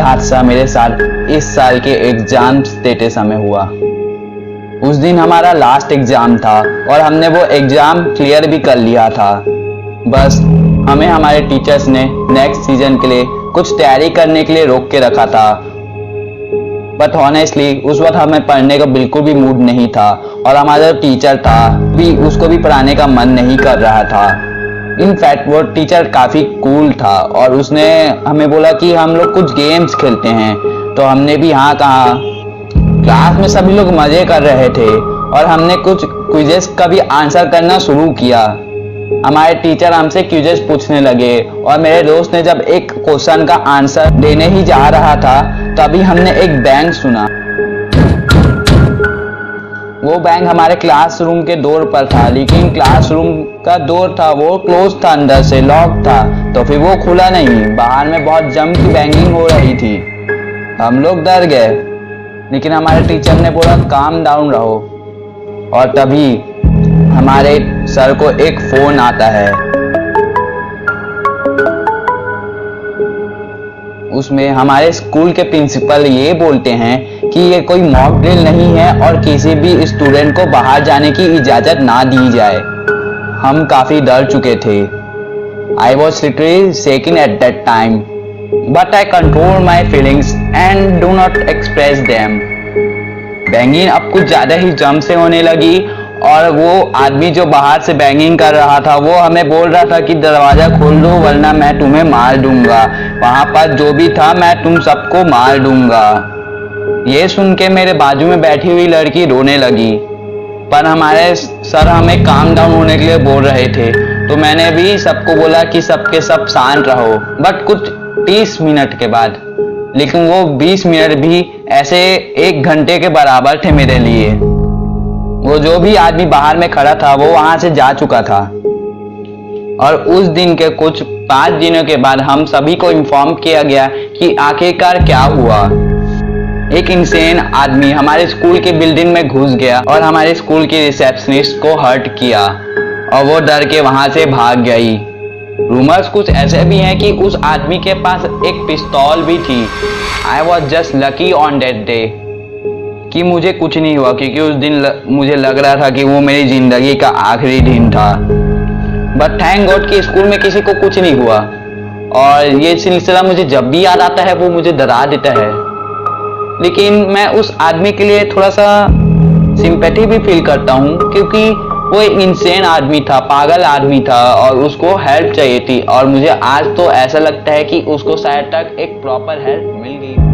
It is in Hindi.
हादसा मेरे साथ इस साल के एग्जाम्स देते समय हुआ। उस दिन हमारा लास्ट एग्जाम था और हमने वो एग्जाम क्लियर भी कर लिया था। बस हमें हमारे टीचर्स ने नेक्स्ट सीजन के लिए कुछ तैयारी करने के लिए रोक के रखा था। बट ऑनेस्टली उस वक्त हमें पढ़ने का बिल्कुल भी मूड नहीं था और हमारा जो टीचर था भी उसको भी पढ़ाने का मन नहीं कर रहा था। इनफैक्ट वो टीचर काफ़ी कूल था और उसने हमें बोला कि हम लोग कुछ गेम्स खेलते हैं। तो हमने भी हाँ कहा। क्लास में सभी लोग मज़े कर रहे थे और हमने कुछ क्विजेस का भी आंसर करना शुरू किया। हमारे टीचर हमसे क्विजेस पूछने लगे और मेरे दोस्त ने जब एक क्वेश्चन का आंसर देने ही जा रहा था तभी हमने एक बैंग सुना। वो बैंग हमारे क्लासरूम के डोर पर था, लेकिन क्लासरूम का डोर था वो क्लोज था, अंदर से लॉक था, तो फिर वो खुला नहीं। बाहर में बहुत जम की बैंगिंग हो रही थी। हम लोग डर गए, लेकिन हमारे टीचर ने बोला काम डाउन रहो। और तभी हमारे सर को एक फोन आता है। उसमें हमारे स्कूल के प्रिंसिपल ये बोलते हैं कि ये कोई मॉक ड्रिल नहीं है और किसी भी स्टूडेंट को बाहर जाने की इजाज़त ना दी जाए। हम काफ़ी डर चुके थे। I was literally shaking at that time, but I control my feelings and do not express them. Banging अब कुछ ज़्यादा ही जम से होने लगी और वो आदमी जो बाहर से बैंगिंग कर रहा था वो हमें बोल रहा था कि दरवाज़ा खोल दो वरना मैं तुम्हें मार दूंगा। वहाँ पर जो भी था मैं तुम सबको मार दूंगा। ये सुन के मेरे बाजू में बैठी हुई लड़की रोने लगी, पर हमारे सर हमें काम डाउन होने के लिए बोल रहे थे। तो मैंने भी सबको बोला कि सबके सब शांत रहो। बट कुछ 30 मिनट के बाद, लेकिन वो 20 मिनट भी ऐसे 1 घंटे के बराबर थे मेरे लिए। वो जो भी आदमी बाहर में खड़ा था वो वहां से जा चुका था। और उस दिन के कुछ 5 दिनों के बाद हम सभी को इन्फॉर्म किया गया कि आखिरकार क्या हुआ। एक इंसेन आदमी हमारे स्कूल के बिल्डिंग में घुस गया और हमारे स्कूल की रिसेप्शनिस्ट को हर्ट किया और वो डर के वहां से भाग गई। रूमर्स कुछ ऐसे भी हैं कि उस आदमी के पास एक पिस्तौल भी थी। I was just lucky on that day कि मुझे कुछ नहीं हुआ, क्योंकि उस दिन मुझे लग रहा था कि वो मेरी जिंदगी का आखिरी दिन था। बट थैंक गॉड कि स्कूल में किसी को कुछ नहीं हुआ। और ये सिलसिला मुझे जब भी याद आता है वो मुझे डरा देता है। लेकिन मैं उस आदमी के लिए थोड़ा सा सिंपैथी भी फील करता हूँ, क्योंकि वो एक इंसेन आदमी था, पागल आदमी था और उसको हेल्प चाहिए थी। और मुझे आज तो ऐसा लगता है कि उसको शायद तक एक प्रॉपर हेल्प मिल गई।